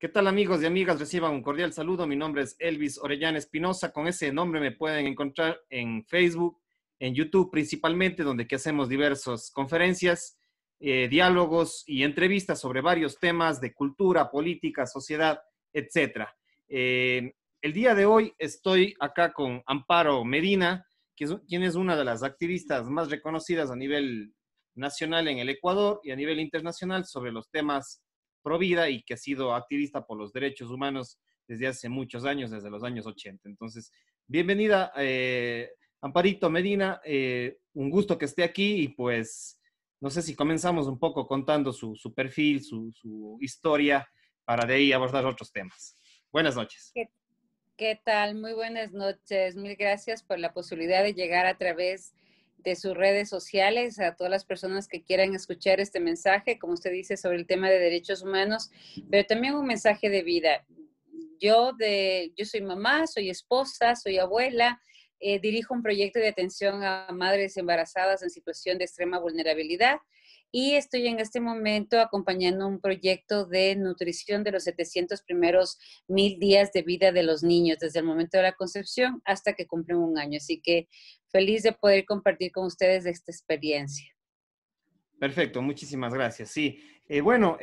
¿Qué tal amigos y amigas? Reciban un cordial saludo. Mi nombre es Elvis Orellana Espinosa. Con ese nombre me pueden encontrar en Facebook, en YouTube principalmente, donde que hacemos diversas conferencias, diálogos y entrevistas sobre varios temas de cultura, política, sociedad, etcétera. El día de hoy estoy acá con Amparo Medina, quien es una de las activistas más reconocidas a nivel nacional en el Ecuador y a nivel internacional sobre los temas pro vida y que ha sido activista por los derechos humanos desde hace muchos años, desde los años 80. Entonces, bienvenida, Amparito Medina, un gusto que esté aquí y pues no sé si comenzamos un poco contando su perfil, su historia, para de ahí abordar otros temas. Buenas noches. ¿Qué tal? Muy buenas noches. Mil gracias por la posibilidad de llegar a través de sus redes sociales a todas las personas que quieran escuchar este mensaje, como usted dice, sobre el tema de derechos humanos, pero también un mensaje de vida. Yo soy mamá, soy esposa, soy abuela, dirijo un proyecto de atención a madres embarazadas en situación de extrema vulnerabilidad y estoy en este momento acompañando un proyecto de nutrición de los 700 primeros 1000 días de vida de los niños, desde el momento de la concepción hasta que cumplen un año. Así que feliz de poder compartir con ustedes esta experiencia. Perfecto, muchísimas gracias. Sí, bueno,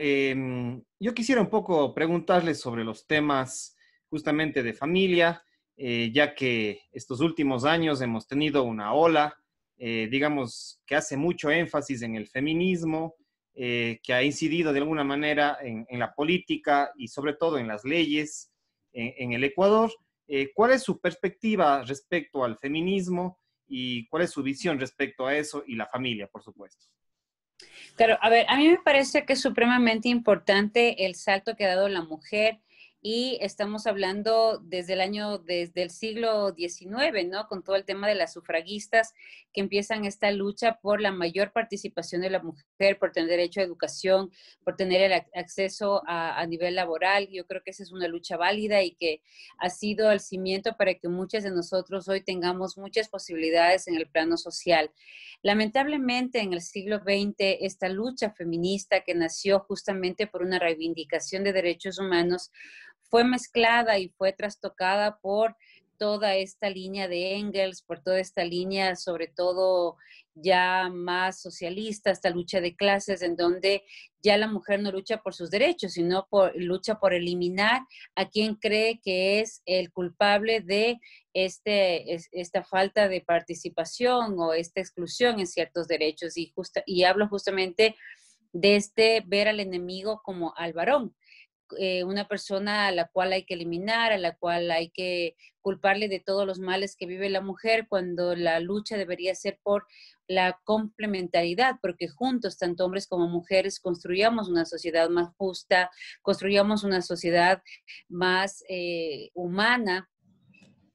yo quisiera un poco preguntarles sobre los temas justamente de familia, ya que estos últimos años hemos tenido una ola, digamos, que hace mucho énfasis en el feminismo, que ha incidido de alguna manera en la política y sobre todo en las leyes en el Ecuador. ¿Cuál es su perspectiva respecto al feminismo y cuál es su visión respecto a eso y la familia, por supuesto? Claro, a ver, a mí me parece que es supremamente importante el salto que ha dado la mujer y estamos hablando desde el siglo XIX, ¿no? Con todo el tema de las sufragistas que empiezan esta lucha por la mayor participación de la mujer, por tener derecho a educación, por tener el acceso a nivel laboral. Yo creo que esa es una lucha válida y que ha sido el cimiento para que muchas de nosotros hoy tengamos muchas posibilidades en el plano social. Lamentablemente, en el siglo XX, esta lucha feminista que nació justamente por una reivindicación de derechos humanos fue mezclada y fue trastocada por toda esta línea de Engels, por toda esta línea, sobre todo ya más socialista, esta lucha de clases, en donde ya la mujer no lucha por sus derechos, sino lucha por eliminar a quien cree que es el culpable de esta falta de participación o esta exclusión en ciertos derechos. Y hablo justamente de ver al enemigo como al varón, una persona a la cual hay que eliminar, a la cual hay que culparle de todos los males que vive la mujer, cuando la lucha debería ser por la complementariedad, porque juntos, tanto hombres como mujeres, construyamos una sociedad más justa, construyamos una sociedad más humana.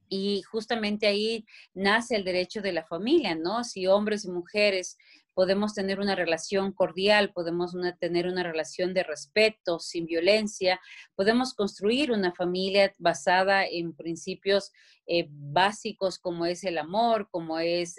Y justamente ahí nace el derecho de la familia, ¿no? Si hombres y mujeres podemos tener una relación cordial, podemos tener una relación de respeto, sin violencia, podemos construir una familia basada en principios básicos como es el amor, como es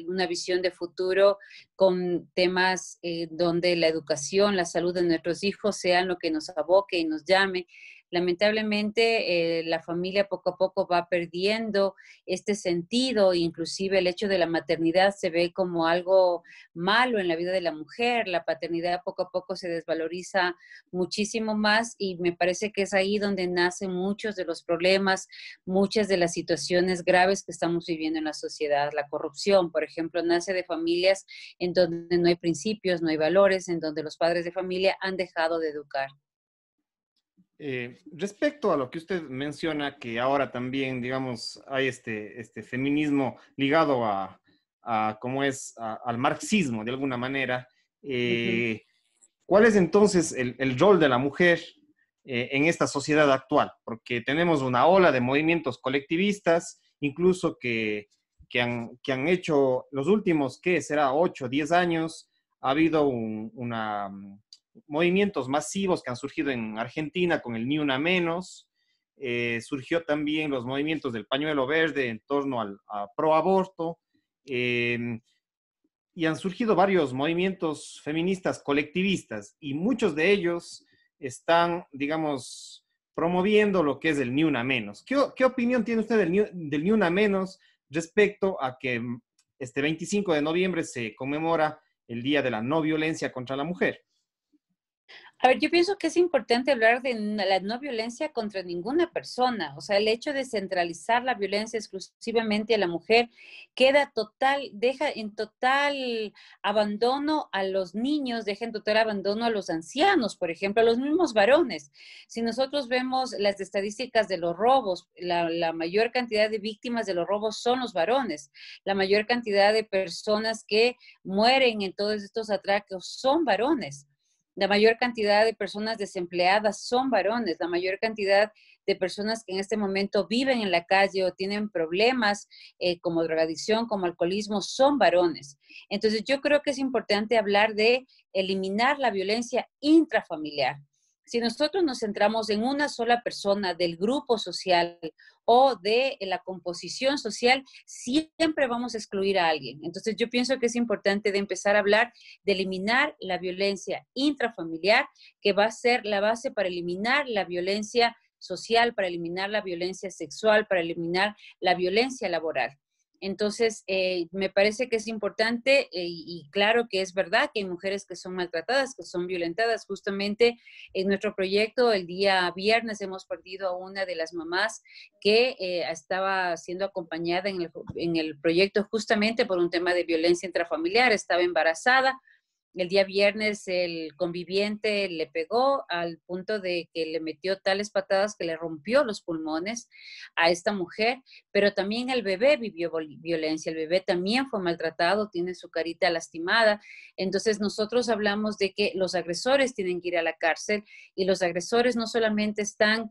una visión de futuro con temas donde la educación, la salud de nuestros hijos sean lo que nos aboque y nos llame. Lamentablemente, la familia poco a poco va perdiendo este sentido, inclusive el hecho de la maternidad se ve como algo malo en la vida de la mujer, la paternidad poco a poco se desvaloriza muchísimo más y me parece que es ahí donde nacen muchos de los problemas, muchas de las situaciones graves que estamos viviendo en la sociedad. La corrupción, por ejemplo, nace de familias en donde no hay principios, no hay valores, en donde los padres de familia han dejado de educar. Respecto a lo que usted menciona, que ahora también, digamos, hay este feminismo ligado cómo es, al marxismo, de alguna manera, Ujú. ¿cuál es entonces el rol de la mujer en esta sociedad actual? Porque tenemos una ola de movimientos colectivistas, incluso que han hecho los últimos, ¿qué será? 8, o 10 años, ha habido movimientos masivos que han surgido en Argentina con el Ni Una Menos. Surgió también los movimientos del pañuelo verde en torno a pro aborto. Y han surgido varios movimientos feministas colectivistas y muchos de ellos están, digamos, promoviendo lo que es el Ni Una Menos. ¿Qué opinión tiene usted del Ni Una Menos respecto a que este 25 de noviembre se conmemora el Día de la No Violencia contra la Mujer? A ver, yo pienso que es importante hablar de la no violencia contra ninguna persona. O sea, el hecho de centralizar la violencia exclusivamente a la mujer deja en total abandono a los niños, deja en total abandono a los ancianos, por ejemplo, a los mismos varones. Si nosotros vemos las estadísticas de los robos, la mayor cantidad de víctimas de los robos son los varones. La mayor cantidad de personas que mueren en todos estos atracos son varones. La mayor cantidad de personas desempleadas son varones, la mayor cantidad de personas que en este momento viven en la calle o tienen problemas como drogadicción, como alcoholismo, son varones. Entonces yo creo que es importante hablar de eliminar la violencia intrafamiliar. Si nosotros nos centramos en una sola persona del grupo social o de la composición social, siempre vamos a excluir a alguien. Entonces yo pienso que es importante de empezar a hablar de eliminar la violencia intrafamiliar, que va a ser la base para eliminar la violencia social, para eliminar la violencia sexual, para eliminar la violencia laboral. Entonces, me parece que es importante y claro que es verdad que hay mujeres que son maltratadas, que son violentadas. Justamente en nuestro proyecto, el día viernes, hemos perdido a una de las mamás que estaba siendo acompañada en el proyecto justamente por un tema de violencia intrafamiliar, estaba embarazada. El día viernes el conviviente le pegó al punto de que le metió tales patadas que le rompió los pulmones a esta mujer, pero también el bebé vivió violencia, el bebé también fue maltratado, tiene su carita lastimada. Entonces nosotros hablamos de que los agresores tienen que ir a la cárcel y los agresores no solamente están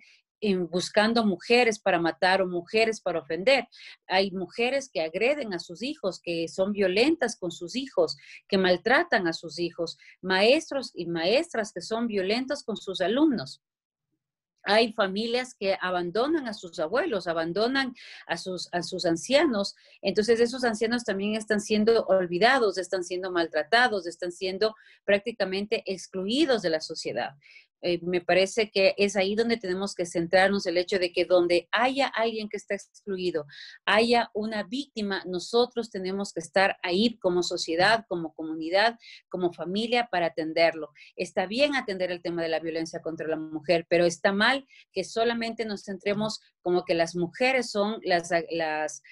buscando mujeres para matar o mujeres para ofender. Hay mujeres que agreden a sus hijos, que son violentas con sus hijos, que maltratan a sus hijos, maestros y maestras que son violentos con sus alumnos. Hay familias que abandonan a sus abuelos, abandonan a sus ancianos. Entonces esos ancianos también están siendo olvidados, están siendo maltratados, están siendo prácticamente excluidos de la sociedad. Me parece que es ahí donde tenemos que centrarnos, el hecho de que donde haya alguien que está excluido, haya una víctima, nosotros tenemos que estar ahí como sociedad, como comunidad, como familia para atenderlo. Está bien atender el tema de la violencia contra la mujer, pero está mal que solamente nos centremos como que las mujeres son las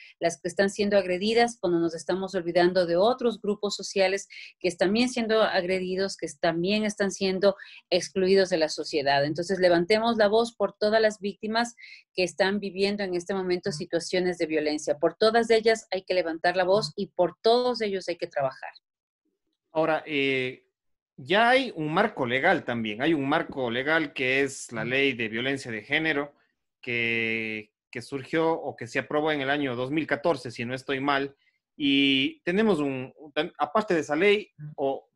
que están siendo agredidas cuando nos estamos olvidando de otros grupos sociales que están también siendo agredidos, que también están siendo excluidos de la sociedad. Entonces, levantemos la voz por todas las víctimas que están viviendo en este momento situaciones de violencia. Por todas ellas hay que levantar la voz y por todos ellos hay que trabajar. Ahora, ya hay un marco legal también. Hay un marco legal que es la Ley de Violencia de Género, que surgió o que se aprobó en el año 2014, si no estoy mal. Y tenemos aparte de esa ley, o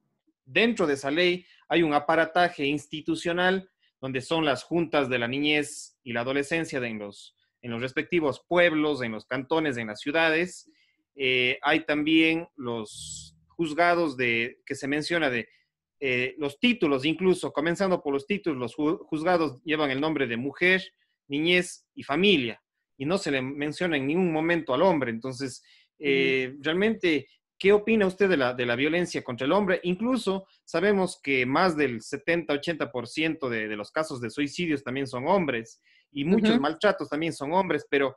dentro de esa ley, hay un aparataje institucional donde son las juntas de la niñez y la adolescencia en los respectivos pueblos, en los cantones, en las ciudades. Hay también los juzgados que se menciona de los títulos, incluso comenzando por los títulos, los juzgados llevan el nombre de mujer, niñez y familia, y no se le menciona en ningún momento al hombre. Entonces, realmente, ¿qué opina usted de la violencia contra el hombre? Incluso sabemos que más del 70-80% de los casos de suicidios también son hombres, y muchos maltratos también son hombres, pero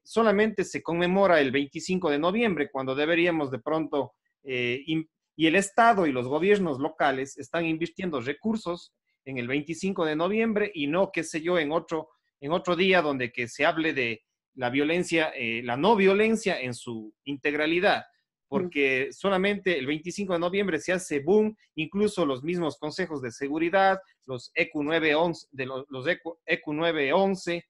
solamente se conmemora el 25 de noviembre, cuando deberíamos de pronto y el Estado y los gobiernos locales están invirtiendo recursos en el 25 de noviembre y no, qué sé yo, en otro día donde que se hable de la violencia, la no violencia en su integralidad, porque solamente el 25 de noviembre se hace boom, incluso los mismos consejos de seguridad, los EQ 911, los EQ 911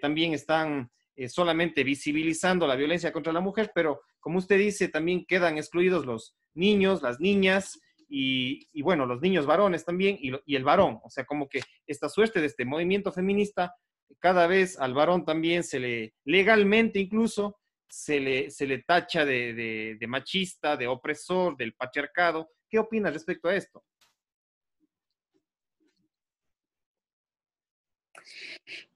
también están solamente visibilizando la violencia contra la mujer, pero como usted dice, también quedan excluidos los niños, las niñas y bueno, los niños varones también y el varón. O sea, como que esta suerte de este movimiento feminista, cada vez al varón también legalmente incluso, se le tacha de machista, de opresor, del patriarcado. ¿Qué opina respecto a esto?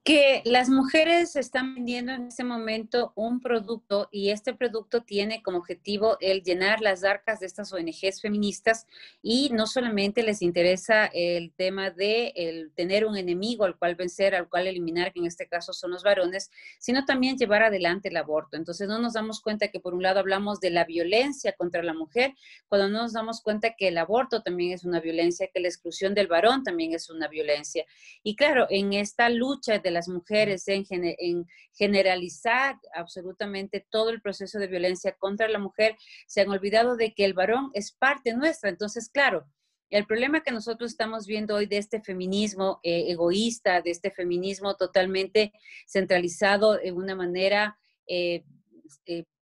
Que las mujeres están vendiendo en este momento un producto y este producto tiene como objetivo el llenar las arcas de estas ONGs feministas y no solamente les interesa el tema de el tener un enemigo al cual vencer, al cual eliminar, que en este caso son los varones, sino también llevar adelante el aborto. Entonces no nos damos cuenta que por un lado hablamos de la violencia contra la mujer, cuando no nos damos cuenta que el aborto también es una violencia, que la exclusión del varón también es una violencia. Y claro, en esta lucha de las mujeres en generalizar absolutamente todo el proceso de violencia contra la mujer, se han olvidado de que el varón es parte nuestra. Entonces, claro, el problema que nosotros estamos viendo hoy de este feminismo egoísta, de este feminismo totalmente centralizado en una manera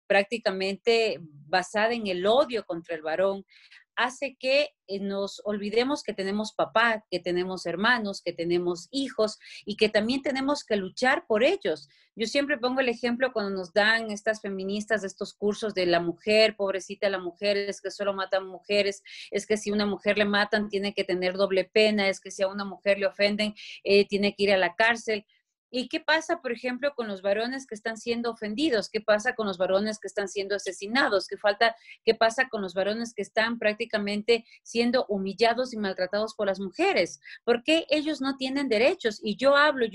prácticamente basada en el odio contra el varón, hace que nos olvidemos que tenemos papá, que tenemos hermanos, que tenemos hijos y que también tenemos que luchar por ellos. Yo siempre pongo el ejemplo cuando nos dan estas feministas estos cursos de la mujer, pobrecita la mujer, es que solo matan mujeres, es que si una mujer le matan tiene que tener doble pena, es que si a una mujer le ofenden tiene que ir a la cárcel. ¿Y qué pasa, por ejemplo, con los varones que están siendo ofendidos? ¿Qué pasa con los varones que están siendo asesinados? ¿Qué pasa con los varones que están prácticamente siendo humillados y maltratados por las mujeres? ¿Por qué ellos no tienen derechos? Y yo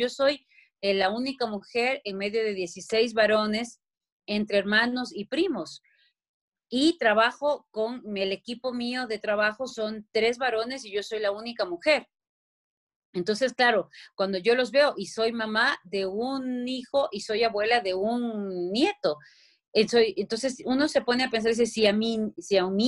soy la única mujer en medio de 16 varones, entre hermanos y primos. Y trabajo con el equipo mío de trabajo, son 3 varones y yo soy la única mujer. Entonces, claro, cuando yo los veo y soy mamá de un hijo y soy abuela de un nieto, entonces uno se pone a pensar, dice, si a mi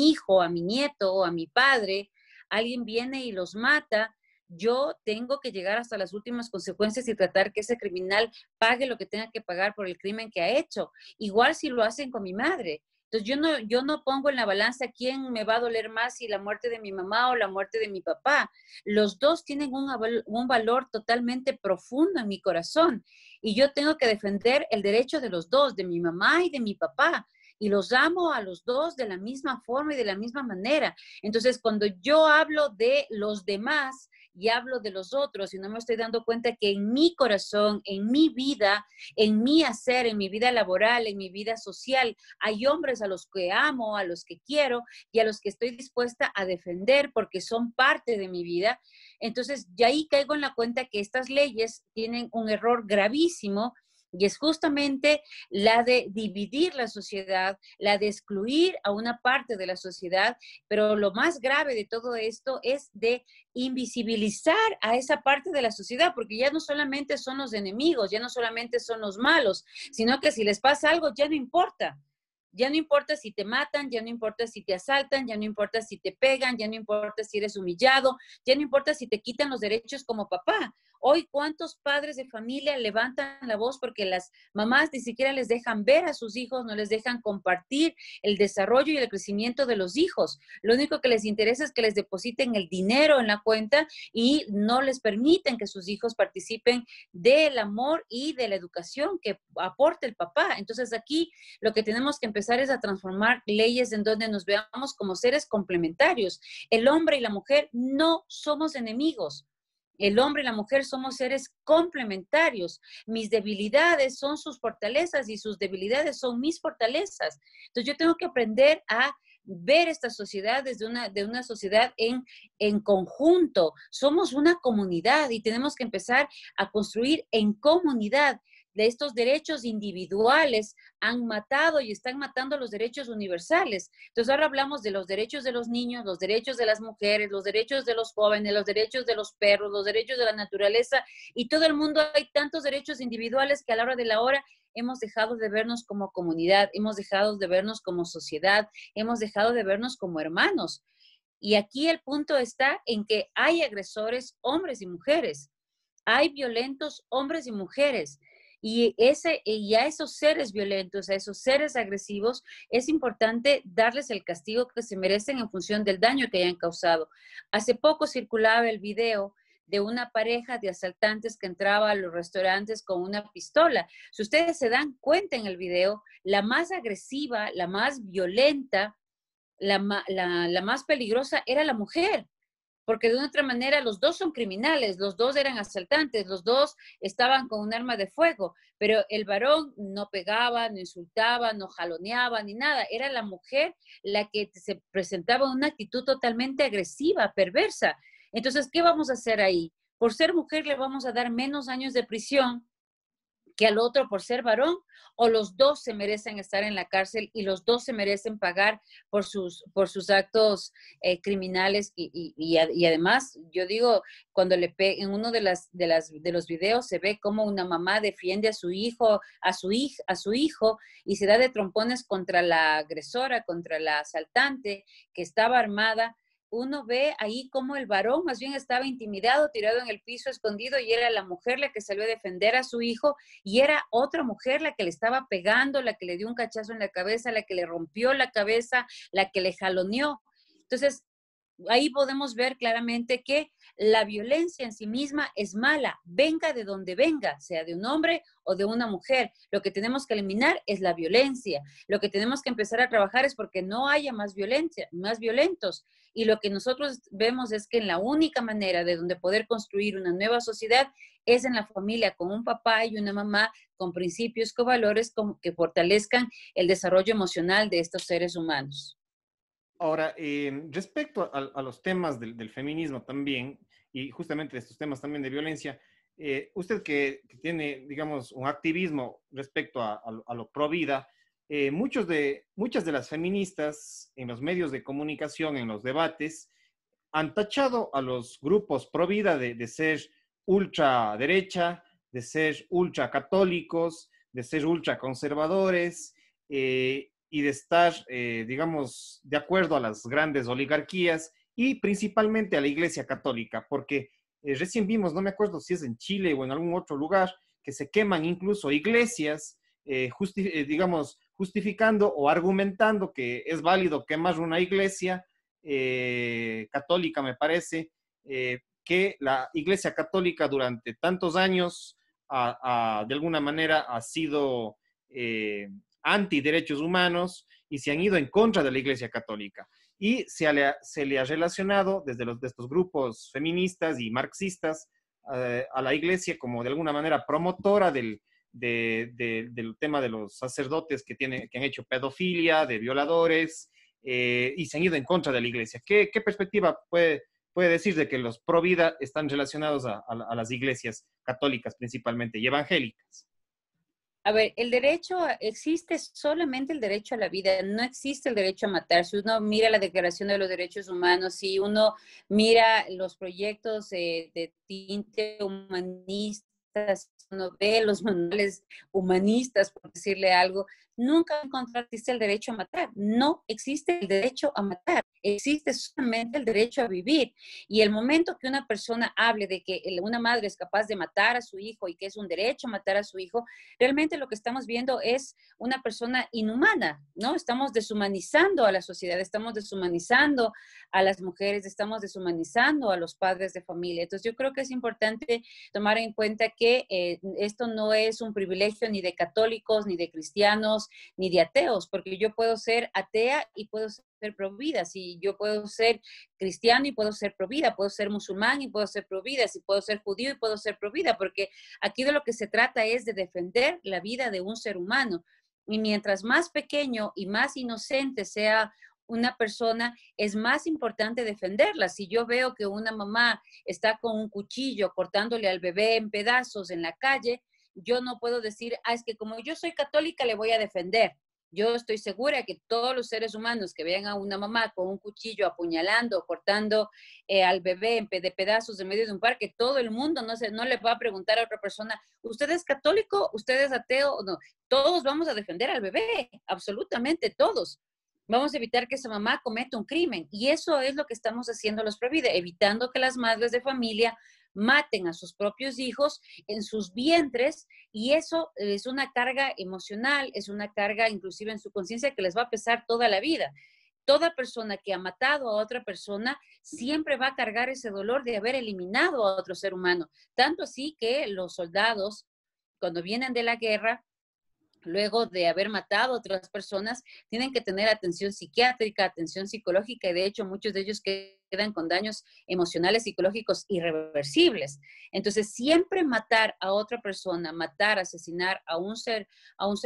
hijo, a mi nieto o a mi padre, alguien viene y los mata, yo tengo que llegar hasta las últimas consecuencias y tratar que ese criminal pague lo que tenga que pagar por el crimen que ha hecho. Igual si lo hacen con mi madre. Entonces yo no pongo en la balanza quién me va a doler más, si la muerte de mi mamá o la muerte de mi papá. Los dos tienen un valor totalmente profundo en mi corazón y yo tengo que defender el derecho de los dos, de mi mamá y de mi papá. Y los amo a los dos de la misma forma y de la misma manera. Entonces, cuando yo hablo de los demás y hablo de los otros y no me estoy dando cuenta que en mi corazón, en mi vida, en mi hacer, en mi vida laboral, en mi vida social, hay hombres a los que amo, a los que quiero y a los que estoy dispuesta a defender porque son parte de mi vida. Entonces, ya ahí caigo en la cuenta que estas leyes tienen un error gravísimo y es justamente la de dividir la sociedad, la de excluir a una parte de la sociedad, pero lo más grave de todo esto es de invisibilizar a esa parte de la sociedad, porque ya no solamente son los enemigos, ya no solamente son los malos, sino que si les pasa algo ya no importa. Ya no importa si te matan, ya no importa si te asaltan, ya no importa si te pegan, ya no importa si eres humillado, ya no importa si te quitan los derechos como papá. Hoy, ¿cuántos padres de familia levantan la voz porque las mamás ni siquiera les dejan ver a sus hijos, no les dejan compartir el desarrollo y el crecimiento de los hijos? Lo único que les interesa es que les depositen el dinero en la cuenta y no les permiten que sus hijos participen del amor y de la educación que aporta el papá. Entonces aquí lo que tenemos que empezar es a transformar leyes en donde nos veamos como seres complementarios. El hombre y la mujer no somos enemigos. El hombre y la mujer somos seres complementarios. Mis debilidades son sus fortalezas y sus debilidades son mis fortalezas. Entonces yo tengo que aprender a ver esta sociedad desde de una sociedad en conjunto. Somos una comunidad y tenemos que empezar a construir en comunidad. De estos derechos individuales han matado y están matando los derechos universales. Entonces ahora hablamos de los derechos de los niños, los derechos de las mujeres, los derechos de los jóvenes, los derechos de los perros, los derechos de la naturaleza y todo el mundo. Hay tantos derechos individuales que a la hora de la hora hemos dejado de vernos como comunidad, hemos dejado de vernos como sociedad, hemos dejado de vernos como hermanos. Y aquí el punto está en que hay agresores hombres y mujeres, hay violentos hombres y mujeres. Y a esos seres violentos, a esos seres agresivos, es importante darles el castigo que se merecen en función del daño que hayan causado. Hace poco circulaba el video de una pareja de asaltantes que entraba a los restaurantes con una pistola. Si ustedes se dan cuenta en el video, la más agresiva, la más violenta, la más peligrosa era la mujer, porque de una otra manera los dos son criminales, los dos eran asaltantes, los dos estaban con un arma de fuego, pero el varón no pegaba, no insultaba, no jaloneaba ni nada, era la mujer la que se presentaba una actitud totalmente agresiva, perversa. Entonces, ¿qué vamos a hacer ahí? Por ser mujer le vamos a dar menos años de prisión que al otro por ser varón, o los dos se merecen estar en la cárcel y los dos se merecen pagar por sus actos criminales y además, yo digo, cuando en uno de los videos se ve como una mamá defiende a su hijo, a su hijo y se da de trompones contra la agresora, contra la asaltante que estaba armada. Uno ve ahí como el varón más bien estaba intimidado, tirado en el piso, escondido, y era la mujer la que salió a defender a su hijo, y era otra mujer la que le estaba pegando, la que le dio un cachazo en la cabeza, la que le rompió la cabeza, la que le jaloneó. Entonces, ahí podemos ver claramente que la violencia en sí misma es mala, venga de donde venga, sea de un hombre o de una mujer. Lo que tenemos que eliminar es la violencia. Lo que tenemos que empezar a trabajar es porque no haya más violencia, más violentos. Y lo que nosotros vemos es que en la única manera de donde poder construir una nueva sociedad es en la familia, con un papá y una mamá con principios, con valores que fortalezcan el desarrollo emocional de estos seres humanos. Ahora, respecto a los temas del feminismo también, y justamente de estos temas también de violencia, usted que tiene, digamos, un activismo respecto a lo pro vida, muchas de las feministas en los medios de comunicación, en los debates, han tachado a los grupos pro vida de ser ultraderecha, de ser ultracatólicos, de ser ultraconservadores, y de estar, digamos, de acuerdo a las grandes oligarquías y principalmente a la Iglesia Católica, porque recién vimos, no me acuerdo si es en Chile o en algún otro lugar, que se queman incluso iglesias, digamos, justificando o argumentando que es válido quemar una iglesia católica, me parece, que la Iglesia Católica durante tantos años de alguna manera ha sido antiderechos humanos y se han ido en contra de la Iglesia Católica. Y se le ha relacionado desde de estos grupos feministas y marxistas a la Iglesia como de alguna manera promotora del tema de los sacerdotes que han hecho pedofilia, de violadores, y se han ido en contra de la Iglesia. ¿Qué perspectiva puede decir de que los pro vida están relacionados a las iglesias católicas principalmente y evangélicas? A ver, existe solamente el derecho a la vida, no existe el derecho a matar. Si uno mira la Declaración de los Derechos Humanos, si uno mira los proyectos de tinte humanista, si uno ve los manuales humanistas, por decirle algo, nunca existe el derecho a matar. No existe el derecho a matar, existe solamente el derecho a vivir. Y el momento que una persona hable de que una madre es capaz de matar a su hijo y que es un derecho matar a su hijo, realmente lo que estamos viendo es una persona inhumana, ¿no? Estamos deshumanizando a la sociedad, estamos deshumanizando a las mujeres, estamos deshumanizando a los padres de familia. Entonces yo creo que es importante tomar en cuenta que esto no es un privilegio ni de católicos, ni de cristianos, ni de ateos, porque yo puedo ser atea y puedo ser pro vida, si yo puedo ser cristiano y puedo ser pro vida, puedo ser musulmán y puedo ser pro vida, si puedo ser judío y puedo ser pro vida, porque aquí de lo que se trata es de defender la vida de un ser humano. Y mientras más pequeño y más inocente sea una persona, es más importante defenderla. Si yo veo que una mamá está con un cuchillo cortándole al bebé en pedazos en la calle, yo no puedo decir, es que como yo soy católica le voy a defender. Yo estoy segura que todos los seres humanos que vean a una mamá con un cuchillo apuñalando, cortando al bebé de pedazos en medio de un parque, todo el mundo no le va a preguntar a otra persona, ¿usted es católico? ¿Usted es ateo? No, todos vamos a defender al bebé, absolutamente todos. Vamos a evitar que esa mamá cometa un crimen. Y eso es lo que estamos haciendo los Provida, evitando que las madres de familia maten a sus propios hijos en sus vientres, y eso es una carga emocional, es una carga inclusive en su conciencia que les va a pesar toda la vida. Toda persona que ha matado a otra persona siempre va a cargar ese dolor de haber eliminado a otro ser humano. Tanto así que los soldados, cuando vienen de la guerra, luego de haber matado a otras personas, tienen que tener atención psiquiátrica, atención psicológica, y de hecho muchos de ellos quedan con daños emocionales, psicológicos irreversibles. Entonces, siempre matar a otra persona, matar, asesinar a un ser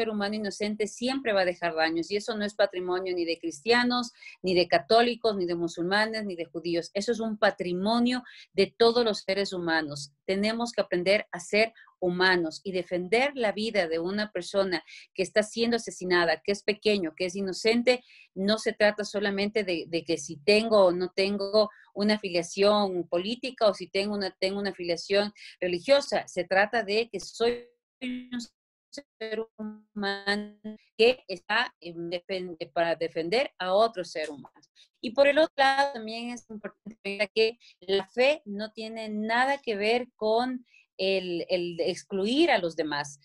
humano inocente, siempre va a dejar daños. Y eso no es patrimonio ni de cristianos, ni de católicos, ni de musulmanes, ni de judíos. Eso es un patrimonio de todos los seres humanos. Tenemos que aprender a ser humanos y defender la vida de una persona que está siendo asesinada, que es pequeño, que es inocente. No se trata solamente de que si tengo o no tengo una afiliación política o si tengo una afiliación religiosa. Se trata de que soy un ser humano que está para defender a otro ser humano. Y por el otro lado, también es importante que la fe no tiene nada que ver con el excluir a los demás.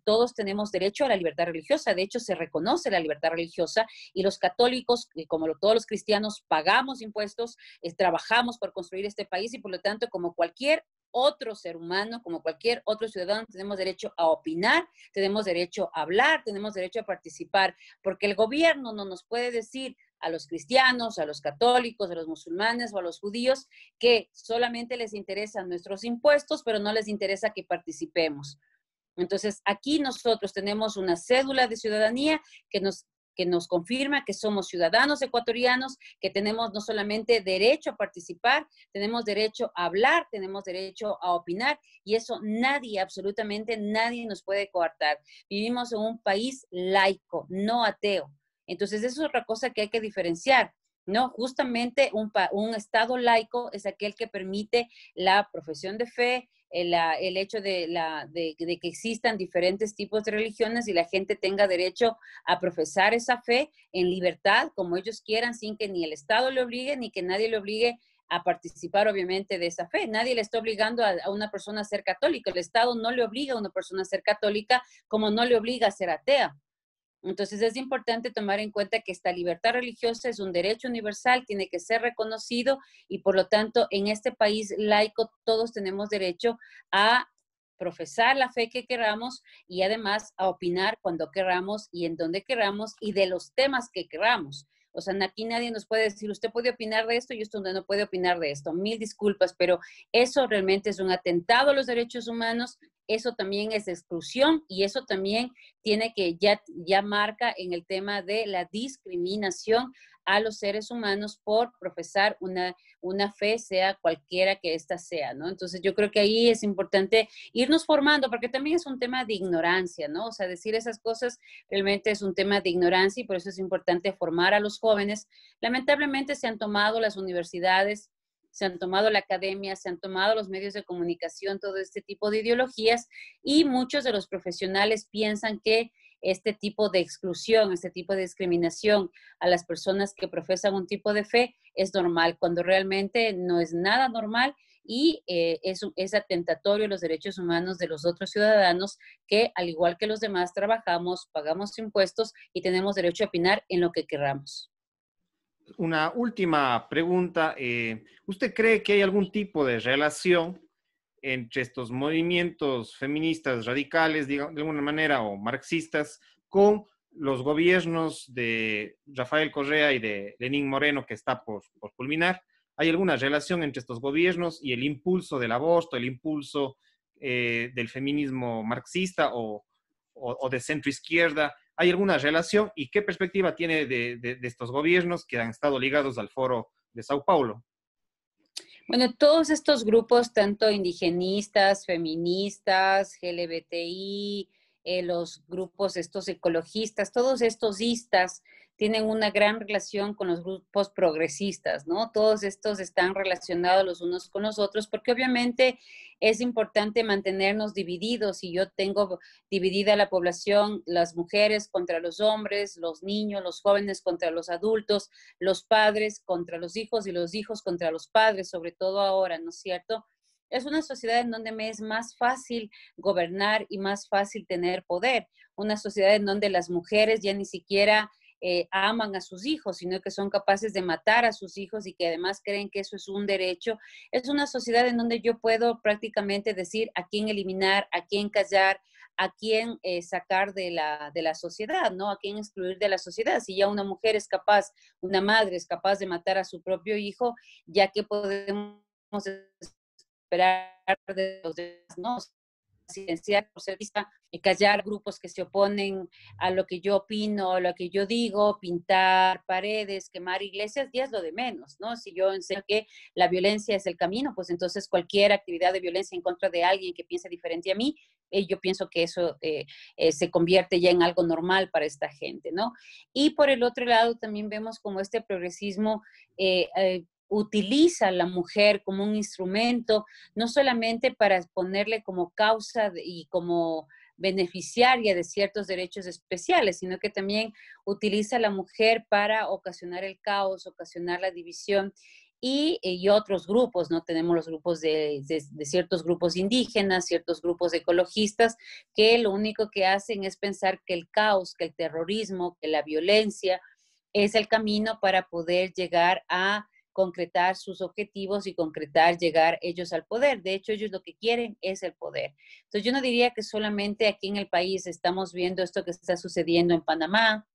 Todos tenemos derecho a la libertad religiosa. De hecho, se reconoce la libertad religiosa y los católicos, como todos los cristianos, pagamos impuestos, trabajamos por construir este país y por lo tanto, como cualquier otro ser humano, como cualquier otro ciudadano, tenemos derecho a opinar, tenemos derecho a hablar, tenemos derecho a participar, porque el gobierno no nos puede decir a los cristianos, a los católicos, a los musulmanes o a los judíos que solamente les interesan nuestros impuestos, pero no les interesa que participemos. Entonces, aquí nosotros tenemos una cédula de ciudadanía que nos confirma que somos ciudadanos ecuatorianos, que tenemos no solamente derecho a participar, tenemos derecho a hablar, tenemos derecho a opinar, y eso nadie, absolutamente nadie nos puede coartar. Vivimos en un país laico, no ateo. Entonces, eso es otra cosa que hay que diferenciar, ¿no? Justamente un Estado laico es aquel que permite la profesión de fe, el hecho de que existan diferentes tipos de religiones y la gente tenga derecho a profesar esa fe en libertad, como ellos quieran, sin que ni el Estado le obligue, ni que nadie le obligue a participar, obviamente, de esa fe. Nadie le está obligando a una persona a ser católica. El Estado no le obliga a una persona a ser católica, como no le obliga a ser atea. Entonces es importante tomar en cuenta que esta libertad religiosa es un derecho universal, tiene que ser reconocido y por lo tanto en este país laico todos tenemos derecho a profesar la fe que queramos y además a opinar cuando queramos y en donde queramos y de los temas que queramos. O sea, aquí nadie nos puede decir, usted puede opinar de esto y usted no puede opinar de esto. Mil disculpas, pero eso realmente es un atentado a los derechos humanos, eso también es exclusión y eso también tiene que ya marca en el tema de la discriminación a los seres humanos por profesar una fe, sea cualquiera que ésta sea, ¿no? Entonces yo creo que ahí es importante irnos formando, porque también es un tema de ignorancia, ¿no? O sea, decir esas cosas realmente es un tema de ignorancia y por eso es importante formar a los jóvenes. Lamentablemente se han tomado las universidades, se han tomado la academia, se han tomado los medios de comunicación, todo este tipo de ideologías y muchos de los profesionales piensan que este tipo de exclusión, este tipo de discriminación a las personas que profesan un tipo de fe es normal, cuando realmente no es nada normal y es atentatorio a los derechos humanos de los otros ciudadanos que, al igual que los demás, trabajamos, pagamos impuestos y tenemos derecho a opinar en lo que queramos. Una última pregunta. ¿Usted cree que hay algún tipo de relación entre estos movimientos feministas radicales, digamos, de alguna manera, o marxistas, con los gobiernos de Rafael Correa y de Lenín Moreno, que está por culminar? ¿Hay alguna relación entre estos gobiernos y el impulso del aborto, el impulso del feminismo marxista o de centro izquierda? ¿Hay alguna relación y qué perspectiva tiene de estos gobiernos que han estado ligados al Foro de Sao Paulo? Bueno, todos estos grupos, tanto indigenistas, feministas, LGBTI, los grupos estos ecologistas, todos estos istas tienen una gran relación con los grupos progresistas, ¿no? Todos estos están relacionados los unos con los otros porque obviamente es importante mantenernos divididos y yo tengo dividida la población, las mujeres contra los hombres, los niños, los jóvenes contra los adultos, los padres contra los hijos y los hijos contra los padres, sobre todo ahora, ¿no es cierto? Es una sociedad en donde me es más fácil gobernar y más fácil tener poder. Una sociedad en donde las mujeres ya ni siquiera aman a sus hijos, sino que son capaces de matar a sus hijos y que además creen que eso es un derecho. Es una sociedad en donde yo puedo prácticamente decir a quién eliminar, a quién callar, a quién sacar de la sociedad, ¿no? A quién excluir de la sociedad. Si ya una mujer es capaz, una madre es capaz de matar a su propio hijo, ya que podemos esperar de los demás, ¿no? Silenciar, por ser vista, callar grupos que se oponen a lo que yo opino, a lo que yo digo, pintar paredes, quemar iglesias, ya es lo de menos, ¿no? Si yo enseño que la violencia es el camino, pues entonces cualquier actividad de violencia en contra de alguien que piense diferente a mí, yo pienso que eso se convierte ya en algo normal para esta gente, ¿no? Y por el otro lado también vemos como este progresismo utiliza a la mujer como un instrumento, no solamente para ponerle como causa y como beneficiaria de ciertos derechos especiales, sino que también utiliza a la mujer para ocasionar el caos, ocasionar la división y otros grupos, ¿no? Tenemos los grupos de ciertos grupos indígenas, ciertos grupos ecologistas, que lo único que hacen es pensar que el caos, que el terrorismo, que la violencia es el camino para poder llegar a concretar sus objetivos y concretar, llegar ellos al poder. De hecho, ellos lo que quieren es el poder. Entonces, yo no diría que solamente aquí en el país estamos viendo esto que está sucediendo en Panamá,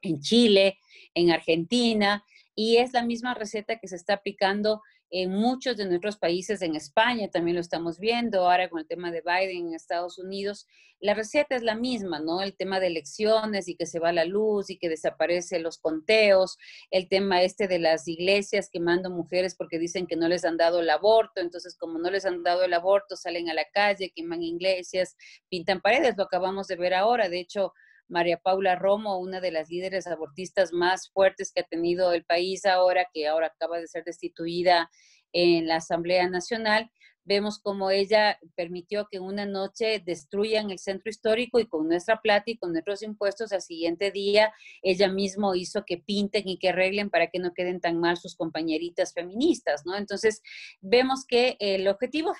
en Chile, en Argentina, y es la misma receta que se está aplicando en muchos de nuestros países, en España también lo estamos viendo, ahora con el tema de Biden en Estados Unidos, la receta es la misma, ¿no? El tema de elecciones y que se va la luz y que desaparecen los conteos, el tema este de las iglesias quemando mujeres porque dicen que no les han dado el aborto, entonces como no les han dado el aborto, salen a la calle, queman iglesias, pintan paredes, lo acabamos de ver ahora, de hecho, María Paula Romo, una de las líderes abortistas más fuertes que ha tenido el país ahora, que ahora acaba de ser destituida en la Asamblea Nacional, vemos como ella permitió que una noche destruyan el centro histórico y con nuestra plata y con nuestros impuestos al siguiente día ella misma hizo que pinten y que arreglen para que no queden tan mal sus compañeritas feministas, ¿no? Entonces vemos que el objetivo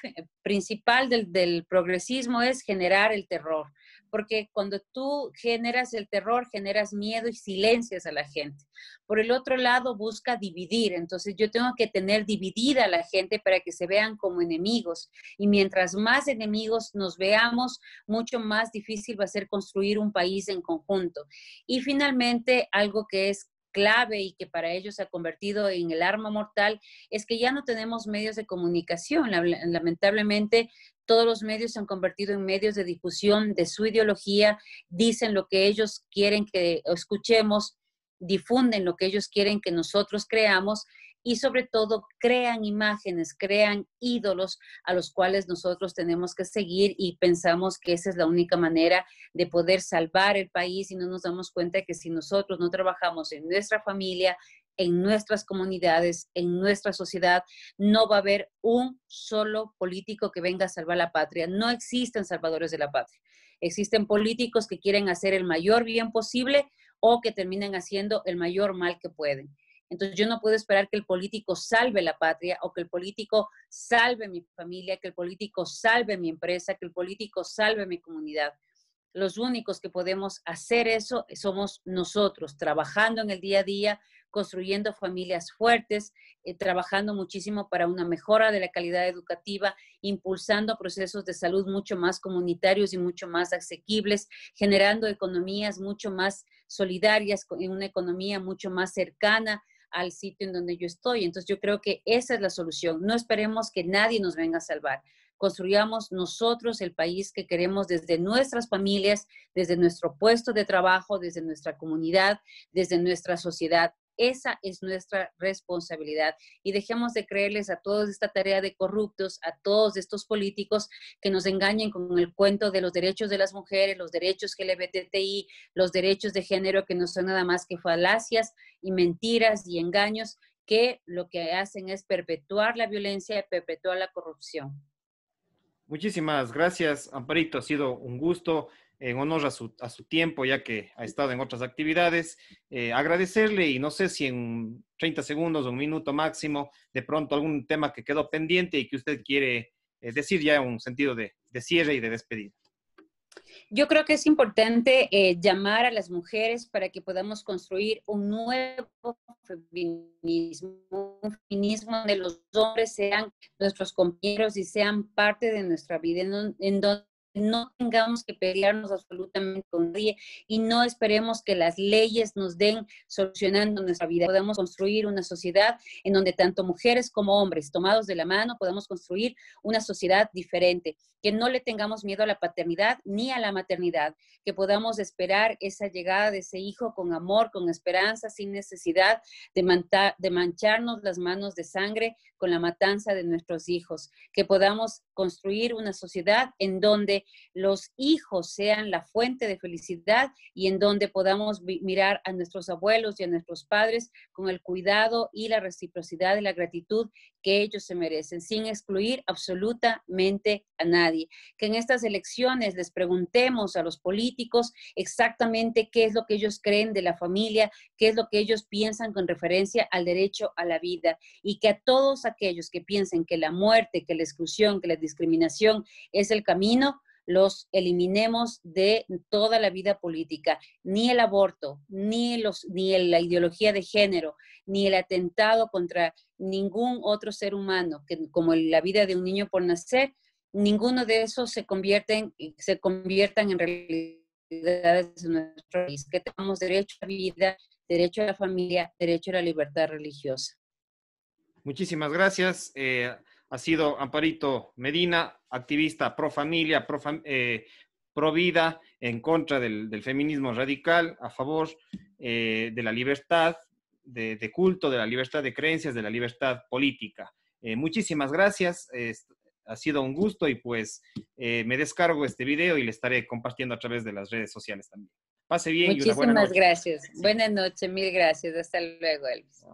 principal del progresismo es generar el terror, porque cuando tú generas el terror, generas miedo y silencias a la gente. Por el otro lado, busca dividir. Entonces, yo tengo que tener dividida a la gente para que se vean como enemigos. Y mientras más enemigos nos veamos, mucho más difícil va a ser construir un país en conjunto. Y finalmente, algo que es clave y que para ellos se ha convertido en el arma mortal es que ya no tenemos medios de comunicación. Lamentablemente, todos los medios se han convertido en medios de difusión de su ideología, dicen lo que ellos quieren que escuchemos, difunden lo que ellos quieren que nosotros creamos y sobre todo crean imágenes, crean ídolos a los cuales nosotros tenemos que seguir y pensamos que esa es la única manera de poder salvar el país y no nos damos cuenta que si nosotros no trabajamos en nuestra familia, en nuestras comunidades, en nuestra sociedad, no va a haber un solo político que venga a salvar la patria. No existen salvadores de la patria. Existen políticos que quieren hacer el mayor bien posible o que terminen haciendo el mayor mal que pueden. Entonces yo no puedo esperar que el político salve la patria o que el político salve mi familia, que el político salve mi empresa, que el político salve mi comunidad. Los únicos que podemos hacer eso somos nosotros, trabajando en el día a día, construyendo familias fuertes, trabajando muchísimo para una mejora de la calidad educativa, impulsando procesos de salud mucho más comunitarios y mucho más asequibles, generando economías mucho más solidarias, en una economía mucho más cercana al sitio en donde yo estoy. Entonces yo creo que esa es la solución. No esperemos que nadie nos venga a salvar. Construyamos nosotros el país que queremos desde nuestras familias, desde nuestro puesto de trabajo, desde nuestra comunidad, desde nuestra sociedad. Esa es nuestra responsabilidad y dejemos de creerles a toda esta tarea de corruptos, a todos estos políticos que nos engañen con el cuento de los derechos de las mujeres, los derechos LGBTI, los derechos de género, que no son nada más que falacias y mentiras y engaños que lo que hacen es perpetuar la violencia y perpetuar la corrupción. Muchísimas gracias, Amparito. Ha sido un gusto en honor a su tiempo, ya que ha estado en otras actividades. Agradecerle y no sé si en 30 segundos o un minuto máximo, de pronto algún tema que quedó pendiente y que usted quiere decir ya en un sentido de cierre y de despedida. Yo creo que es importante llamar a las mujeres para que podamos construir un nuevo feminismo, un feminismo donde los hombres sean nuestros compañeros y sean parte de nuestra vida, en donde no tengamos que pelearnos absolutamente con nadie y no esperemos que las leyes nos den solucionando nuestra vida. Podemos construir una sociedad en donde tanto mujeres como hombres, tomados de la mano, podemos construir una sociedad diferente, que no le tengamos miedo a la paternidad ni a la maternidad, que podamos esperar esa llegada de ese hijo con amor, con esperanza, sin necesidad de mancharnos las manos de sangre con la matanza de nuestros hijos, que podamos construir una sociedad en donde los hijos sean la fuente de felicidad y en donde podamos mirar a nuestros abuelos y a nuestros padres con el cuidado y la reciprocidad y la gratitud que ellos se merecen, sin excluir absolutamente a nadie. Que en estas elecciones les preguntemos a los políticos exactamente qué es lo que ellos creen de la familia, qué es lo que ellos piensan con referencia al derecho a la vida, y que a todos aquellos que piensen que la muerte, que la exclusión, que la discriminación es el camino, los eliminemos de toda la vida política. Ni el aborto, ni la ideología de género, ni el atentado contra ningún otro ser humano, como la vida de un niño por nacer, ninguno de esos se conviertan en realidades en nuestro país. Que tengamos derecho a vida, derecho a la familia, derecho a la libertad religiosa. Muchísimas gracias. Ha sido Amparito Medina, activista pro familia, pro vida, en contra del feminismo radical, a favor de la libertad de culto, de la libertad de creencias, de la libertad política. Muchísimas gracias. Ha sido un gusto y pues me descargo este video y le estaré compartiendo a través de las redes sociales también. Pase bien y una buena noche. Muchísimas gracias. Buenas noches, mil gracias. Hasta luego, Elvis.